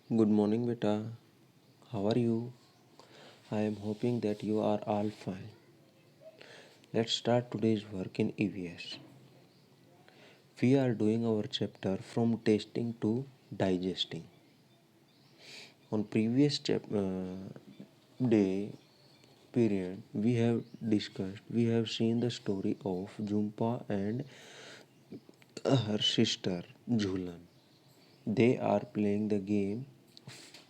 Good morning, beta. How are you? I am hoping that you are all fine. Let's start today's work in EVS. We are doing our chapter from tasting to digesting. On previous day period, we have seen the story of Jhumpa and her sister Jhulan. They are playing the game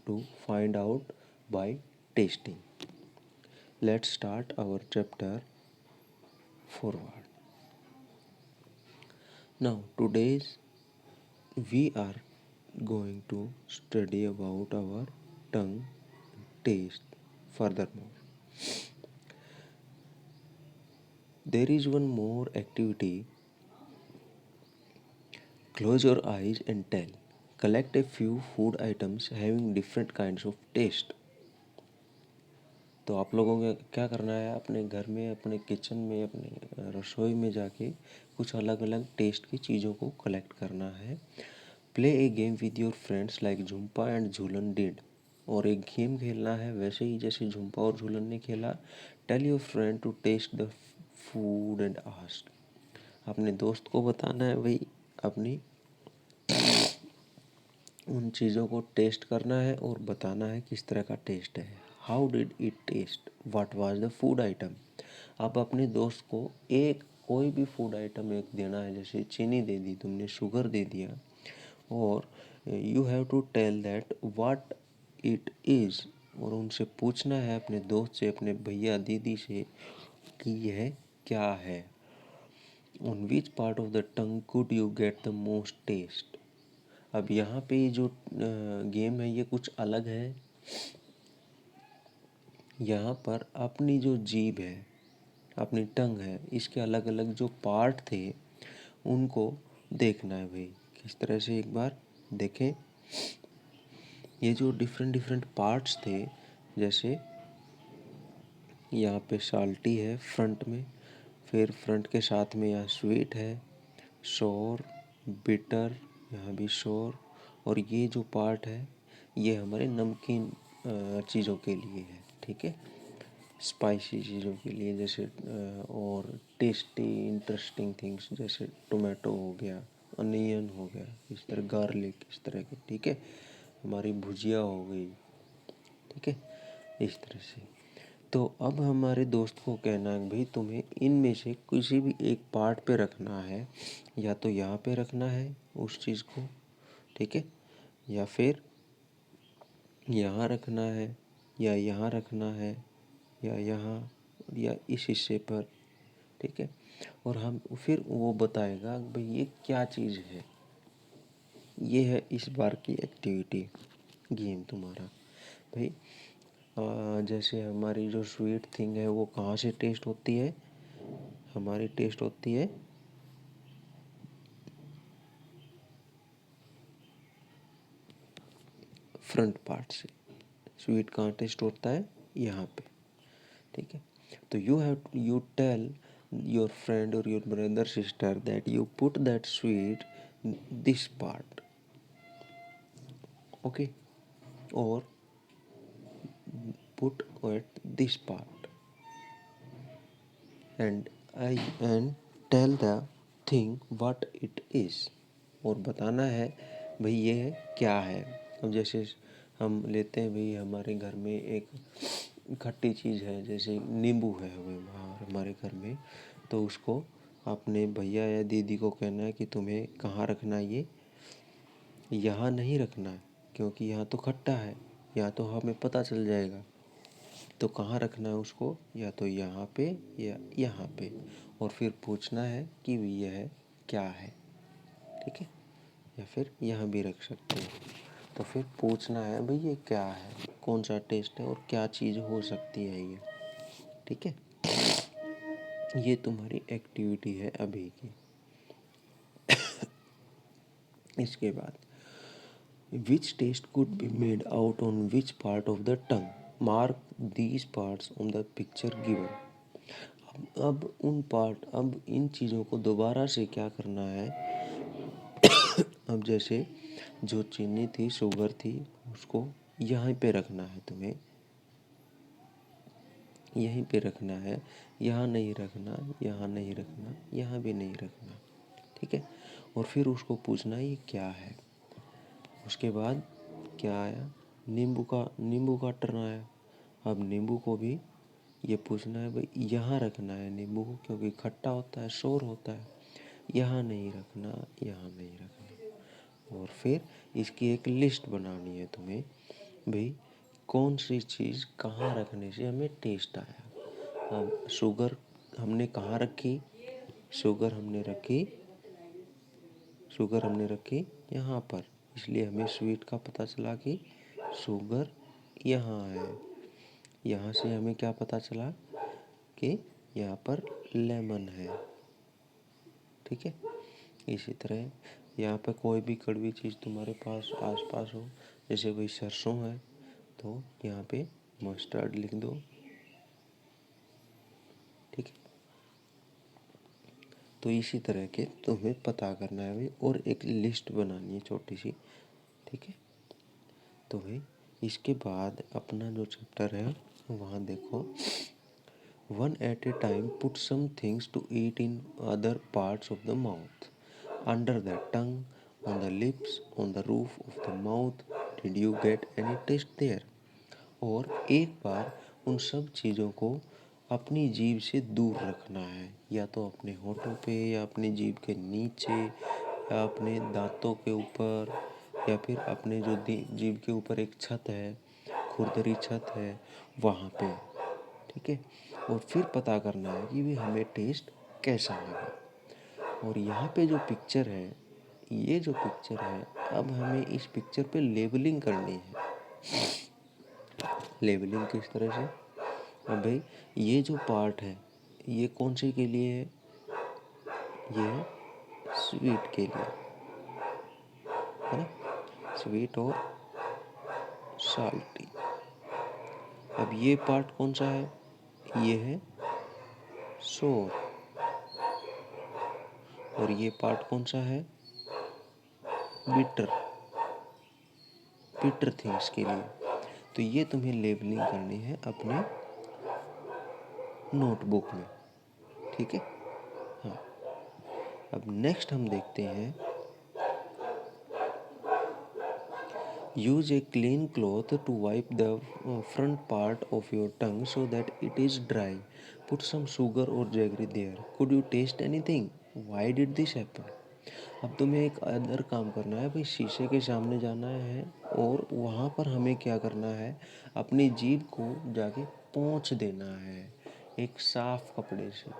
to find out by tasting. Let's start our chapter forward. Now, today's we are going to study about our tongue taste. Furthermore, there is one more activity. Close your eyes and tell. Collect a few food items having different kinds of taste. तो आप लोगों को क्या करना है, अपने घर में, अपने किचन में, अपने रसोई में जाके कुछ अलग अलग टेस्ट की चीज़ों को कलेक्ट करना है. Play A game with your friends like Jhumpa and Jhulan did. और एक गेम खेलना है वैसे ही जैसे झुम्पा और झूलन ने खेला. Tell your friend to taste the food and ask. अपने दोस्त को बताना है भाई, अपनी उन चीज़ों को टेस्ट करना है और बताना है किस तरह का टेस्ट है. How did it taste, what was the food item. आप अपने दोस्त को एक कोई भी फूड आइटम एक देना है, जैसे चीनी दे दी तुमने, शुगर दे दिया, और you have to tell that what it is. और उनसे पूछना है, अपने दोस्त से, अपने भैया दीदी से, कि यह क्या है. On which part of the tongue could you get the most taste. अब यहाँ पे जो गेम है ये कुछ अलग है. यहाँ पर अपनी जो जीभ है, अपनी टंग है, इसके अलग अलग जो पार्ट थे उनको देखना है भाई. किस तरह से, एक बार देखें. ये जो डिफरेंट डिफरेंट पार्ट्स थे, जैसे यहाँ पे साल्टी है फ्रंट में, फिर फ्रंट के साथ में यहाँ स्वीट है, शोर, बिटर, यहाँ भी शोर. और ये जो पार्ट है ये हमारे नमकीन चीज़ों के लिए है, ठीक है, स्पाइसी चीज़ों के लिए, जैसे और टेस्टी इंटरेस्टिंग थिंग्स, जैसे टोमेटो हो गया, अनियन हो गया, इस तरह गार्लिक, इस तरह के, ठीक है, हमारी भुजिया हो गई, ठीक है, इस तरह से. तो अब हमारे दोस्त को कहना है भाई तुम्हें इनमें से किसी भी एक पार्ट पे रखना है, या तो यहाँ पे रखना है उस चीज़ को, ठीक है, या फिर यहाँ रखना है, या यहाँ रखना है, या यहाँ, या इस हिस्से पर, ठीक है. और हम फिर वो बताएगा भाई ये क्या चीज़ है. ये है इस बार की एक्टिविटी, गेम तुम्हारा भाई. जैसे हमारी जो स्वीट थिंग है वो कहाँ से टेस्ट होती है, हमारी टेस्ट होती है फ्रंट पार्ट से. स्वीट कहाँ टेस्ट होता है, यहाँ पे, ठीक है. तो यू टेल योर फ्रेंड और your brother sister that you put that sweet this part, okay, और put at this part, and tell the thing what it is. और बताना है भाई ये क्या है. अब जैसे हम लेते हैं भाई, हमारे घर में एक खट्टी चीज़ है, जैसे नींबू है हमारे घर में, तो उसको अपने भैया या दीदी को कहना है कि तुम्हें कहाँ रखना है, ये यहाँ नहीं रखना है क्योंकि यहाँ तो खट्टा है, यहाँ तो हमें पता चल जाएगा. तो कहाँ रखना है उसको, या तो यहाँ पे या यहाँ पे. और फिर पूछना है कि यह क्या है, ठीक है, या फिर यहाँ भी रख सकते हैं. तो फिर पूछना है भाई ये क्या है, कौन सा टेस्ट है और क्या चीज़ हो सकती है ये, ठीक है. ये तुम्हारी एक्टिविटी है अभी की. इसके बाद which taste could be made out on which part of the tongue. Mark these parts on the picture given. अब इन चीज़ों को दोबारा से क्या करना है. अब जैसे जो चीनी थी, शुगर थी, उसको यहाँ पे रखना है तुम्हें, यहीं पे रखना है, यहाँ नहीं रखना, यहाँ नहीं रखना, यहाँ भी नहीं रखना, ठीक है। और फिर उसको पूछना ये क्या है। उसके बाद क्या आया, नींबू का टर्न आया। अब नींबू को भी ये पूछना है भाई यहाँ रखना है नींबू को, क्योंकि खट्टा होता है, शोर होता है, यहाँ नहीं रखना, यहाँ नहीं रखना। और फिर इसकी एक लिस्ट बनानी है तुम्हें, भाई कौन सी चीज़ कहाँ रखने से हमें टेस्ट आया। अब शुगर हमने कहाँ रखी, शुगर हमने रखी, शुगर हमने रखी यहाँ पर, इसलिए हमें स्वीट का पता चला कि शुगर यहाँ है। यहाँ से हमें क्या पता चला कि यहाँ पर लेमन है, ठीक है। इसी तरह यहाँ पे कोई भी कड़वी चीज़ तुम्हारे पास आसपास हो, जैसे कोई सरसों है तो यहाँ पे मस्टर्ड लिख दो, ठीक है। तो इसी तरह के तुम्हें पता करना है भाई, और एक लिस्ट बनानी है छोटी सी, ठीक है। तो भाई इसके बाद अपना जो चैप्टर है वहाँ देखो, one at a time put some things to eat in other parts of the mouth, under the tongue, on the lips, on the roof of the mouth, did you get any taste there. और एक बार उन सब चीज़ों को अपनी जीभ से दूर रखना है, या तो अपने होठों पे, या अपनी जीभ के नीचे, या अपने दांतों के ऊपर, या फिर अपने जो जीभ के ऊपर एक छत है, खुरदरी छत है, वहाँ पे, ठीक है। और फिर पता करना है कि भी हमें टेस्ट कैसा लगा। और यहाँ पे जो पिक्चर है, ये जो पिक्चर है, अब हमें इस पिक्चर पे लेबलिंग करनी है। लेबलिंग किस तरह से, अब भाई ये जो पार्ट है ये कौन से के लिए है, ये स्वीट के लिए है ना, स्वीट और साल्टी। अब ये पार्ट कौन सा है, ये है सोर। और ये पार्ट कौन सा है, बिटर, बिटर थिंग्स के लिए। तो ये तुम्हें लेबलिंग करनी है अपने नोटबुक में, ठीक है। हाँ, अब नेक्स्ट हम देखते हैं, use a clean cloth to wipe the front part of your tongue so that it is dry. Put some sugar or jaggery there. Could you taste anything? Why did this happen? अब तुम्हें एक other काम करना है भाई, शीशे के सामने जाना है और वहाँ पर हमें क्या करना है, अपनी जीभ को जाके पोंछ देना है एक साफ कपड़े से,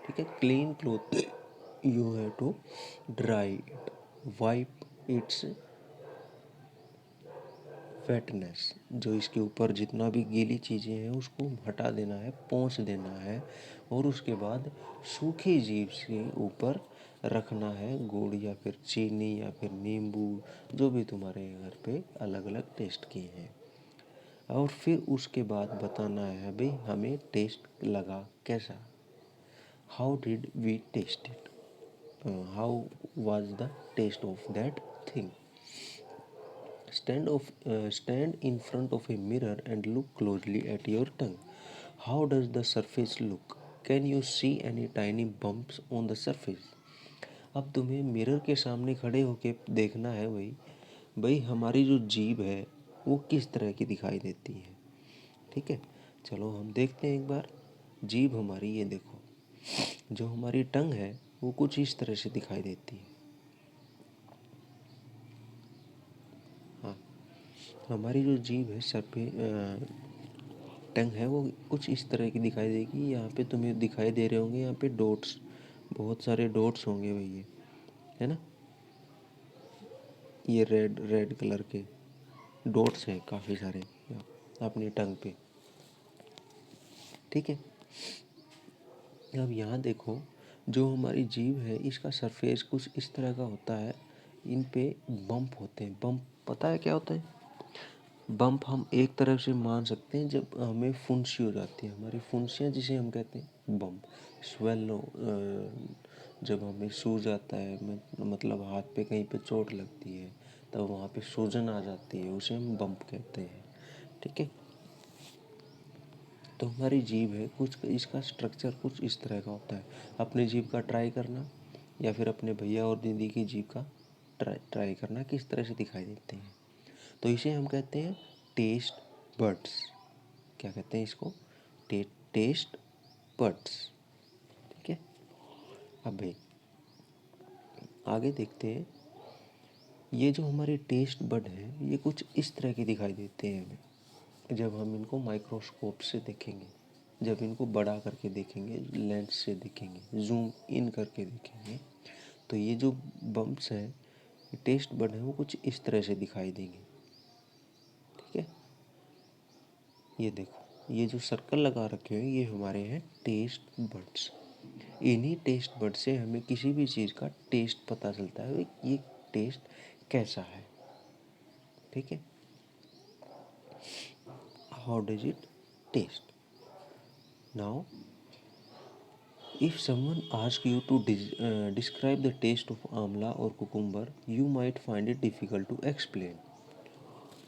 ठीक है। Clean cloth you have to dry it, wipe its wetness, जो इसके ऊपर जितना भी गीली चीज़ें हैं उसको हटा देना है, पोंछ देना है। और उसके बाद सूखी जीभ के ऊपर रखना है गुड़ या फिर चीनी या फिर नींबू, जो भी तुम्हारे घर पे अलग अलग टेस्ट के हैं। और फिर उसके बाद बताना है भाई हमें टेस्ट लगा कैसा, how did we taste it, how was the taste of that thing. Stand in front of a mirror and look closely at your tongue. How does the surface look? Can you see any tiny bumps on the surface? अब तुम्हें mirror के सामने खड़े होके देखना है भाई, हमारी जो जीभ है वो किस तरह की दिखाई देती है, ठीक है। चलो हम देखते हैं एक बार। जीभ हमारी ये देखो, जो हमारी टंग है वो कुछ इस तरह से दिखाई देती है। हाँ, हमारी जो जीभ है सर पे टंग है वो कुछ इस तरह की दिखाई देगी। यहाँ पे तुम्हें दिखाई दे रहे होंगे, यहाँ पे डॉट्स, बहुत सारे डॉट्स होंगे भाई, ये है ना, ये रेड रेड कलर के डॉट्स हैं काफ़ी सारे अपनी टंग पे, ठीक है। अब यहाँ देखो, जो हमारी जीभ है इसका सरफेस कुछ इस तरह का होता है, इन पे बम्प होते हैं। बम्प पता है क्या होता है, बम्प हम एक तरफ से मान सकते हैं जब हमें फुंसी हो जाती है, हमारी फुंसियाँ जिसे हम कहते हैं बम्प। स्वेलो, जब हमें सूज आता है, मतलब हाथ पे कहीं पे चोट लगती है तब वहाँ पे सूजन आ जाती है, उसे हम बम्प कहते हैं। ठीक है, तो हमारी जीभ है कुछ, इसका स्ट्रक्चर कुछ इस तरह का होता है। अपनी जीभ का ट्राई करना या फिर अपने भैया और दीदी की जीभ का ट्राई करना, किस तरह से दिखाई देते हैं। तो इसे हम कहते हैं टेस्ट बड्स। क्या कहते हैं इसको? Taste buds. ठीक है, अब भाई आगे देखते हैं। ये जो हमारे टेस्ट बड हैं, ये कुछ इस तरह के दिखाई देते हैं हमें जब हम इनको माइक्रोस्कोप से देखेंगे, जब इनको बड़ा करके देखेंगे, लेंस से देखेंगे, जूम इन करके देखेंगे, तो ये जो बम्प्स हैं, ये टेस्ट बड हैं, वो कुछ इस तरह से दिखाई देंगे। ठीक है, ये देखो, ये जो सर्कल लगा रखे हैं, ये हमारे हैं टेस्ट बड्स। इन्हीं टेस्ट बड से हमें किसी भी चीज़ का टेस्ट पता चलता है, ये टेस्ट कैसा है। ठीक है, how does it taste? Now if someone asks you to describe the taste of amla or cucumber, you might find it difficult to explain.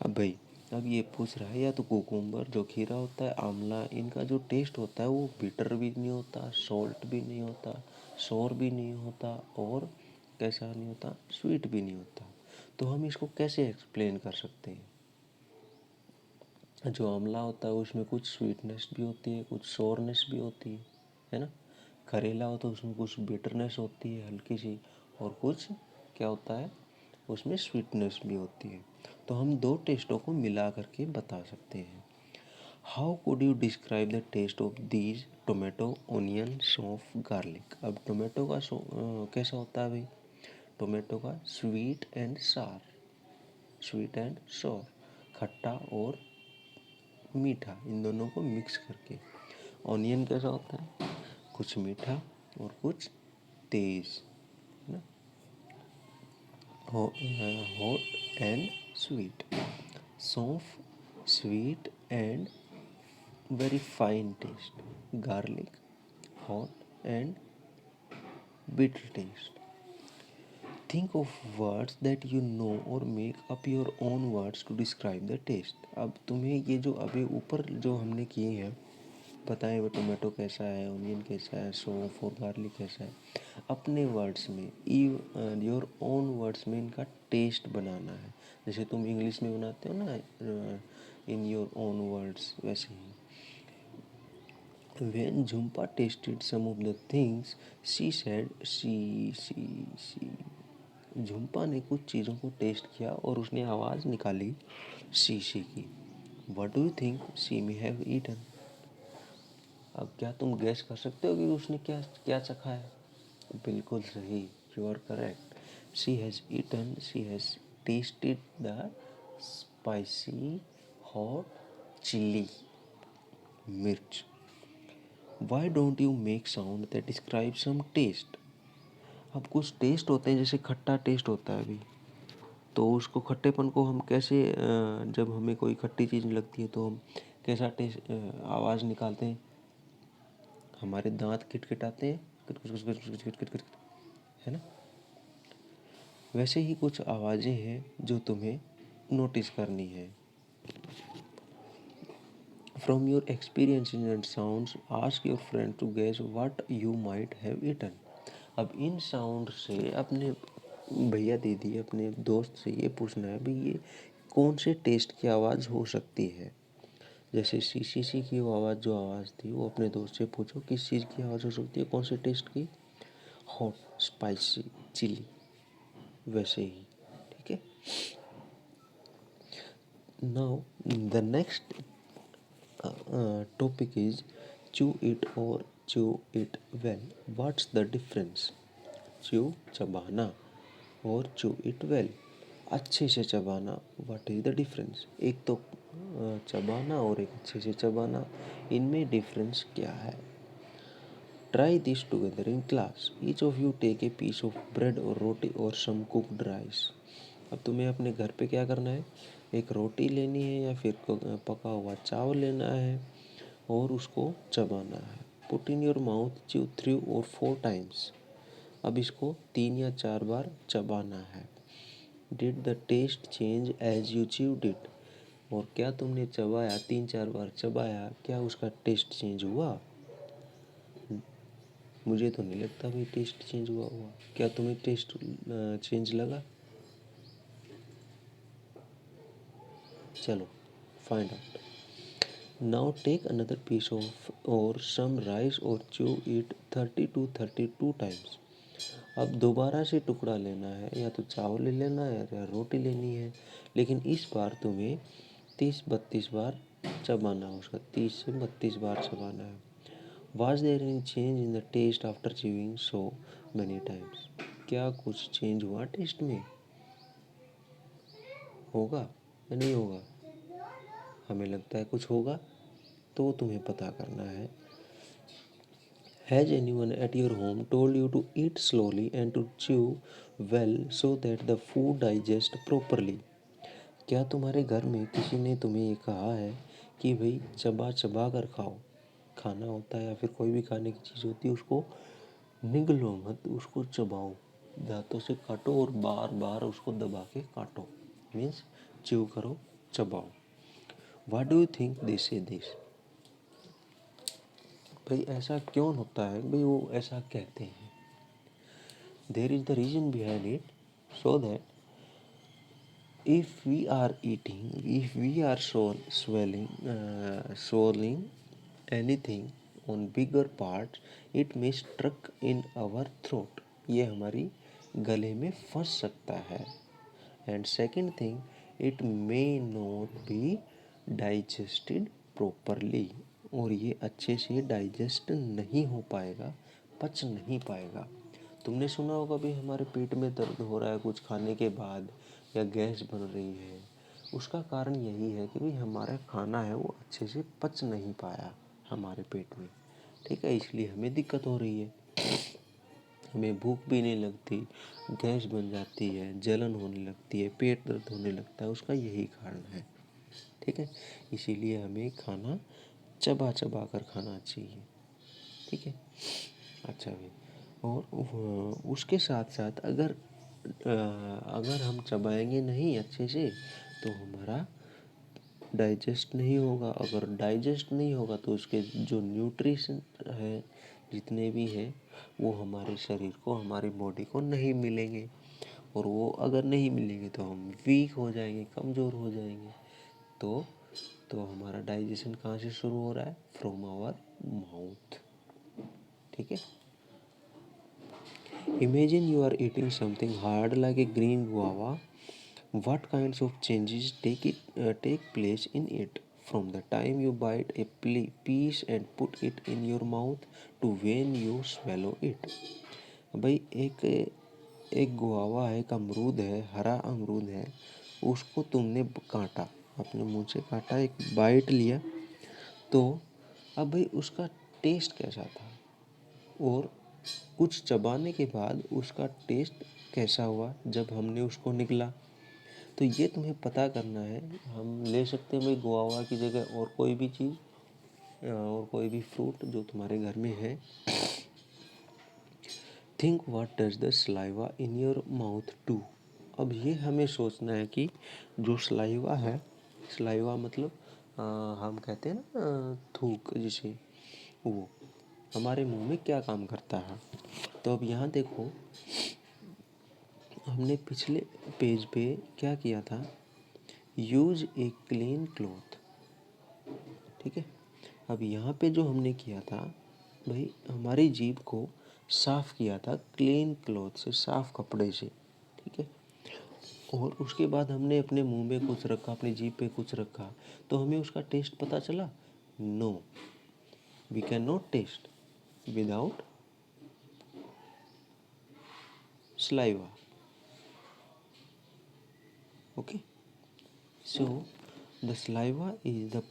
अब भाई, अब ये पूछ रहा है या तो कुकुम्बर जो खीरा होता है, आंवला, इनका जो टेस्ट होता है वो बिटर भी नहीं होता, सॉल्ट भी नहीं होता, सोर भी नहीं होता, और कैसा नहीं होता, स्वीट भी नहीं होता। तो हम इसको कैसे एक्सप्लेन कर सकते हैं? जो आंवला होता है उसमें कुछ स्वीटनेस भी होती है, कुछ सोरनेस भी होती है ना। करेला हो तो उसमें कुछ बिटरनेस होती है हल्की सी, और कुछ क्या होता है, उसमें स्वीटनेस भी होती है। तो हम दो टेस्टों को मिला करके बता सकते हैं। How could you describe the taste of these tomato, onion, saunf, garlic? अब टोमेटो का कैसा होता है भाई? टोमेटो का sweet and sour, sweet and sour, खट्टा और मीठा, इन दोनों को मिक्स करके। ऑनियन कैसा होता है? कुछ मीठा और कुछ तेज, है ना, hot and sweet. Saunf sweet and very fine taste, garlic hot and bitter taste. Think of words that you know or make up your own words to describe the taste. अब तुम्हें ये जो अभी ऊपर जो हमने किए हैं, बताएं वो टोमेटो कैसा है, ऑनियन कैसा है, सौंफ और गार्लिक कैसा है, अपने वर्ड्स में, योर ओन वर्ड्स में इनका टेस्ट बनाना है। जैसे तुम इंग्लिश में बनाते हो ना, इन योर ओन वर्ड्स, वैसे ही। When Jhumpa tasted some of the things, she said, she. Jhumpa ने कुछ चीज़ों को टेस्ट किया और उसने आवाज़ निकाली शी की। What do you think she may have eaten? अब क्या तुम गैस कर सकते हो कि उसने क्या क्या चखा है? बिल्कुल सही, you are correct. She has eaten, she has tasted the spicy hot chilli, मिर्च। Why don't you make sound that describe some taste? अब कुछ टेस्ट होते हैं, जैसे खट्टा टेस्ट होता है अभी, तो उसको खट्टेपन को हम कैसे, जब हमें कोई खट्टी चीज़ लगती है तो हम कैसा टेस्ट, आवाज़ निकालते हैं, हमारे दांत किटकिटाते हैं, kit kit kit kit kit kit kit, है ना। वैसे ही कुछ आवाज़ें हैं जो तुम्हें नोटिस करनी है। From your experiences and sounds ask your friend to guess what you might have eaten. अब इन साउंड से अपने भैया दीदी, अपने दोस्त से ये पूछना है भाई ये कौन से टेस्ट की आवाज़ हो सकती है। जैसे सी की वो आवाज़, जो आवाज़ थी, वो अपने दोस्त से पूछो किस चीज़ की आवाज़ हो सकती है, कौन से टेस्ट की, हॉट स्पाइसी चिली, वैसे ही। ठीक है, now the next topic is chew it और chew it well. What's the difference? chew चबाना और chew it well, अच्छे से चबाना। What is the difference? एक तो चबाना और एक अच्छे से चबाना, इनमें डिफरेंस क्या है? Try this together in class. Each of you take a piece of bread और रोटी और सम कुक्ड राइस। अब तुम्हें अपने घर पे क्या करना है, एक रोटी लेनी है या फिर पका हुआ चावल लेना है और उसको चबाना है। Put in your mouth, chew 3 और 4 टाइम्स। अब इसको 3 या 4 बार चबाना है। Did the taste change as you chewed it? और क्या तुमने चबाया, 3-4 बार चबाया, क्या उसका टेस्ट चेंज हुआ? मुझे तो नहीं लगता भाई टेस्ट चेंज हुआ। क्या तुम्हें टेस्ट चेंज लगा? चलो find out. Now take another piece of और सम राइस और च्यू इट 30 to 32 टाइम्स। अब दोबारा से टुकड़ा लेना है, या तो चावल ले लेना है या रोटी लेनी है, लेकिन इस बार तुम्हें 30-32 बार चबाना है उसका, 30 से 32 बार चबाना है। Was there any change in the taste after chewing so many times? क्या कुछ चेंज हुआ टेस्ट में? होगा या नहीं होगा? हमें लगता है कुछ होगा, तो तुम्हें पता करना है। Has anyone at your home told you to eat slowly and to chew well so that the food digest properly? क्या तुम्हारे घर में किसी ने तुम्हें ये कहा है कि भाई चबा चबा कर खाओ? खाना होता है या फिर कोई भी खाने की चीज़ होती है, उसको निगलो मत, उसको चबाओ, दांतों से काटो और बार बार उसको दबा के काटो, मीन्स च्यू करो, चबाओ। What do you think they say this? भाई ऐसा क्यों होता है भाई, वो ऐसा कहते हैं? There is the reason behind it, so that if we are eating, if we are swallowing anything on bigger parts, it may struck in our throat, ये हमारी गले में फंस सकता है। And second thing, it may not be digested properly, और ये अच्छे से डाइजेस्ट नहीं हो पाएगा, पच नहीं पाएगा। तुमने सुना होगा भी हमारे पेट में दर्द हो रहा है कुछ खाने के बाद, या गैस बन रही है, उसका कारण यही है कि भाई हमारा खाना है वो अच्छे से पच नहीं पाया हमारे पेट में, ठीक है, इसलिए हमें दिक्कत हो रही है, हमें भूख भी नहीं लगती, गैस बन जाती है, जलन होने लगती है, पेट दर्द होने लगता है, उसका यही कारण है, ठीक है। इसीलिए हमें खाना चबा चबा कर खाना चाहिए, ठीक है। अच्छा भाई, और उसके साथ साथ अगर हम चबाएंगे नहीं अच्छे से तो हमारा डाइजेस्ट नहीं होगा, अगर डाइजेस्ट नहीं होगा तो उसके जो न्यूट्रिशन है जितने भी हैं वो हमारे शरीर को, हमारी बॉडी को नहीं मिलेंगे, और वो अगर नहीं मिलेंगे तो हम वीक हो जाएंगे, कमज़ोर हो जाएंगे। तो हमारा डाइजेशन कहाँ से शुरू हो रहा है? फ्रॉम आवर माउथ, ठीक है। Imagine you are eating something hard like a green guava. What kinds of changes take place in it from the time you bite a piece and put it in your mouth to when you swallow it? भाई एक guava है, एक अमरूद है, हरा अमरूद है, उसको तुमने काटा, अपने मुंह से काटा, एक बाइट लिया, तो अब भाई उसका टेस्ट कैसा था, और कुछ चबाने के बाद उसका टेस्ट कैसा हुआ जब हमने उसको निगला, तो ये तुम्हें पता करना है। हम ले सकते हैं भाई गुआवा की जगह और कोई भी चीज़, और कोई भी फ्रूट जो तुम्हारे घर में है। Think what does the saliva in your mouth do? अब ये हमें सोचना है कि जो सलाइवा है, सलाइवा मतलब हम कहते हैं ना थूक, जिसे, वो हमारे मुंह में क्या काम करता है। तो अब यहाँ देखो, हमने पिछले पेज पे क्या किया था, यूज ए क्लीन क्लॉथ, ठीक है। अब यहाँ पे जो हमने किया था भाई, हमारी जीभ को साफ़ किया था क्लीन क्लॉथ से, साफ़ कपड़े से, ठीक है। और उसके बाद हमने अपने मुंह में कुछ रखा, अपनी जीभ पे कुछ रखा, तो हमें उसका टेस्ट पता चला? No, we can not taste without saliva, okay. So the saliva is the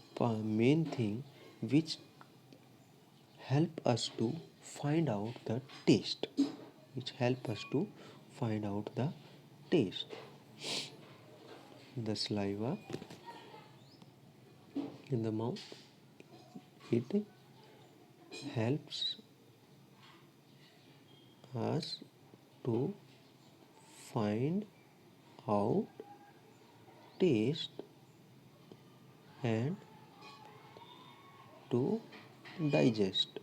main thing which help us to find out the taste, which help us to find out the taste. The saliva in the mouth, it helps us to find out, taste and to digest.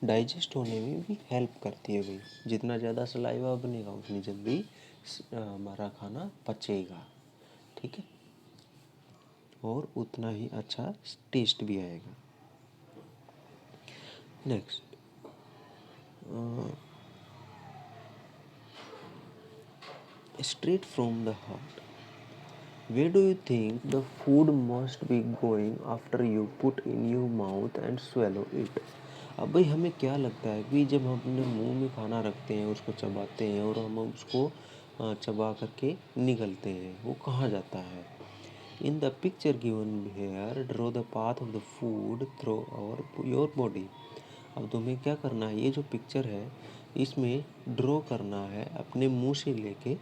Digest होने में भी help करती है भाई। जितना ज़्यादा saliva बनेगा उतनी जल्दी हमारा खाना पचेगा, ठीक है, और उतना ही अच्छा टेस्ट भी आएगा। Next, straight from the heart, where do you think the food must be going after you put in your mouth and swallow it? अब भाई हमें क्या लगता है कि जब हम अपने मुंह में खाना रखते हैं, उसको चबाते हैं और हम उसको चबा करके निगलते हैं, वो कहाँ जाता है? In the picture given here, draw the path of the food through your body. अब तुम्हें क्या करना है, ये जो पिक्चर है इसमें ड्रॉ करना है अपने मुंह से लेके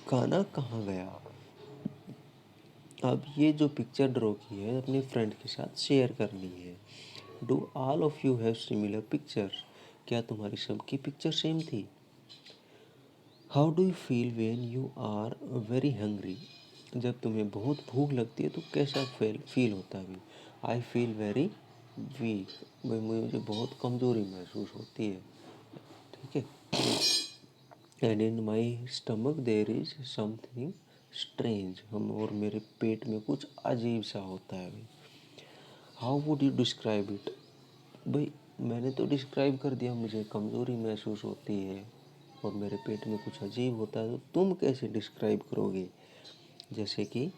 खाना कहाँ गया। अब ये जो पिक्चर ड्रॉ की है अपने फ्रेंड के साथ शेयर करनी है। Do all of you have similar picture? क्या तुम्हारी सबकी पिक्चर सेम थी? How do you feel when you are very hungry? जब तुम्हें बहुत भूख लगती है तो कैसा फील होता है? आई फील वेरी वीक, भाई मुझे बहुत कमज़ोरी महसूस होती है, ठीक है। And in my stomach there is something strange, हम और मेरे पेट में कुछ अजीब सा होता है भाई। How would you describe it? भाई मैंने तो डिस्क्राइब कर दिया, मुझे कमज़ोरी महसूस होती है और मेरे पेट में कुछ अजीब होता है, तो तुम कैसे डिस्क्राइब करोगे? जैसे कि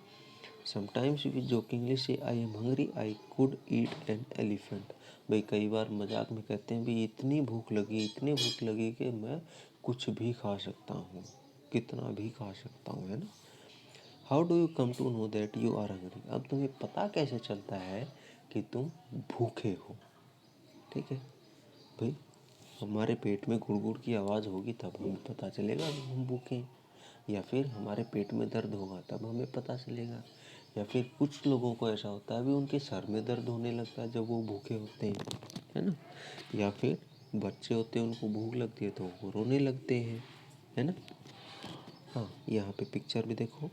समटाइम्स वी जोकिंगली से I am hungry, I could eat an elephant. भाई कई बार मजाक में कहते हैं भी इतनी भूख लगी कि मैं कुछ भी खा सकता हूँ, कितना भी खा सकता हूँ, है ना। How do you come to know that you are hungry? अब तुम्हें पता कैसे चलता है कि तुम भूखे हो, ठीक है भाई। हमारे पेट में गुड़गुड़ की आवाज़ होगी तब हमें पता चलेगा कि हम भूखे हैं, या फिर हमारे पेट में दर्द होगा तब हमें पता चलेगा, या फिर कुछ लोगों को ऐसा होता है भी उनके सर में दर्द होने लगता है जब वो भूखे होते हैं, है ना। या फिर बच्चे होते हैं उनको भूख लगती है तो वो रोने लगते हैं, है ना। हाँ, यहाँ पे पिक्चर भी देखो,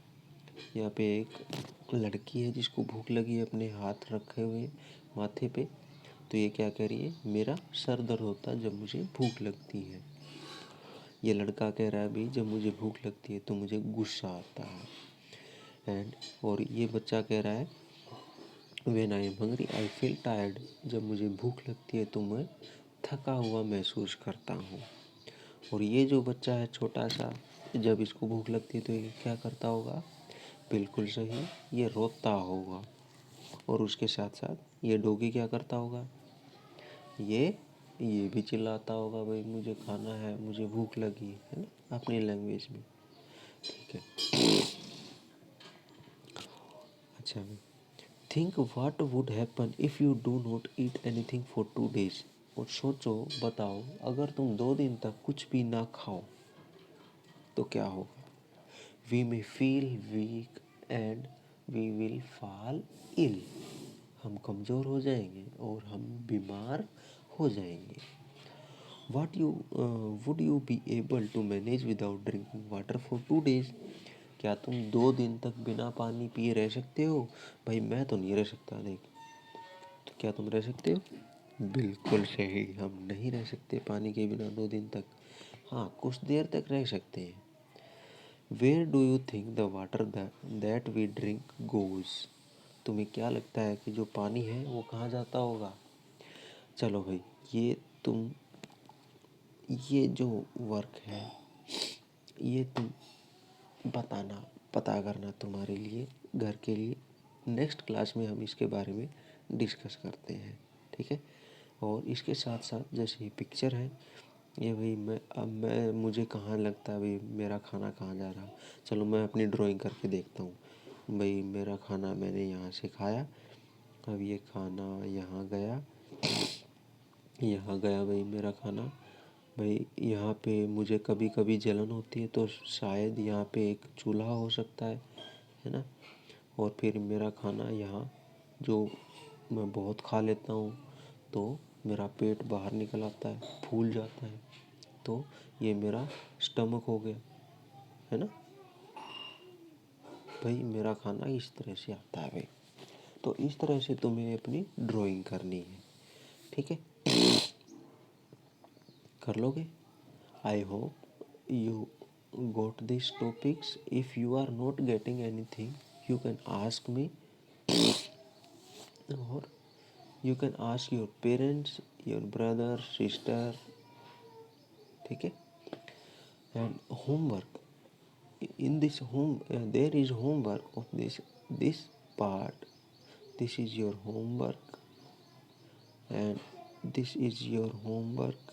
यहाँ पे एक लड़की है जिसको भूख लगी है, अपने हाथ रखे हुए माथे पे, तो ये क्या कह रही है, मेरा सर दर्द होता है जब मुझे भूख लगती है। ये लड़का कह रहा है भी जब मुझे भूख लगती है तो मुझे गुस्सा आता है। एंड और ये बच्चा कह रहा है when I am hungry I feel tired, जब मुझे भूख लगती है तो मैं थका हुआ महसूस करता हूँ। और ये जो बच्चा है छोटा सा, जब इसको भूख लगती है तो ये क्या करता होगा? बिल्कुल सही, ये रोता होगा। और उसके साथ साथ ये डॉगी क्या करता होगा? ये भी चिल्लाता होगा भाई मुझे खाना है, मुझे भूख लगी है ना, अपनी लैंग्वेज में, ठीक है। अच्छा भाई, think what would happen if you do not eat anything for 2 days। और सोचो, बताओ, अगर तुम 2 दिन तक कुछ भी ना खाओ तो क्या होगा? We may feel weak and we will fall ill, हम कमज़ोर हो जाएंगे और हम बीमार हो जाएंगे। What you would you be able to manage without drinking water for 2 days? क्या तुम 2 दिन तक बिना पानी पिए रह सकते हो? भाई मैं तो नहीं रह सकता, देख। तो क्या तुम रह सकते हो? बिल्कुल सही, हम नहीं रह सकते पानी के बिना 2 दिन तक। हाँ, कुछ देर तक रह सकते हैं। Where do you think the water that we drink goes? तुम्हें क्या लगता है कि जो पानी है वो कहाँ जाता होगा? चलो भाई, ये तुम ये जो वर्क है ये तुम बताना, पता करना तुम्हारे लिए, घर के लिए। नेक्स्ट क्लास में हम इसके बारे में डिस्कस करते हैं, ठीक है। और इसके साथ साथ जैसे ये पिक्चर है, ये भाई मैं मुझे कहाँ लगता है भाई मेरा खाना कहाँ जा रहा? चलो मैं अपनी ड्राइंग करके देखता हूँ। भाई मेरा खाना मैंने यहाँ से खाया, अब ये खाना यहाँ गया भाई मेरा खाना। भाई यहाँ पे मुझे कभी कभी जलन होती है तो शायद यहाँ पे एक चूल्हा हो सकता है ना। और फिर मेरा खाना यहाँ जो मैं बहुत खा लेता हूँ तो मेरा पेट बाहर निकल आता है, फूल जाता है, तो ये मेरा स्टमक हो गया, है ना भाई। मेरा खाना इस तरह से आता है भाई। तो इस तरह से तुम्हें अपनी ड्राइंग करनी है, ठीक है। कर लोगे? I hope you got these topics. If you are not getting anything, you can ask me, or you can ask your parents, your brother, sister, ठीक है। And homework, in this there is homework of this part. This is your homework, and this is your homework,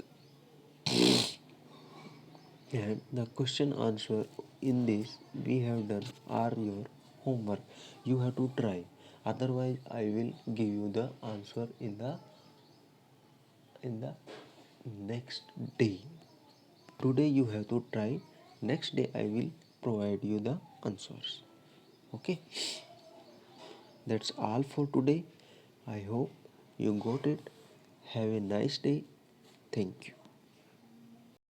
and the question answer in this we have done are your homework. You have to try, otherwise I will give you the answer in the next day. Today you have to try, next day I will provide you the answers. Okay, that's all for today. I hope you got it. Have a nice day. Thank you.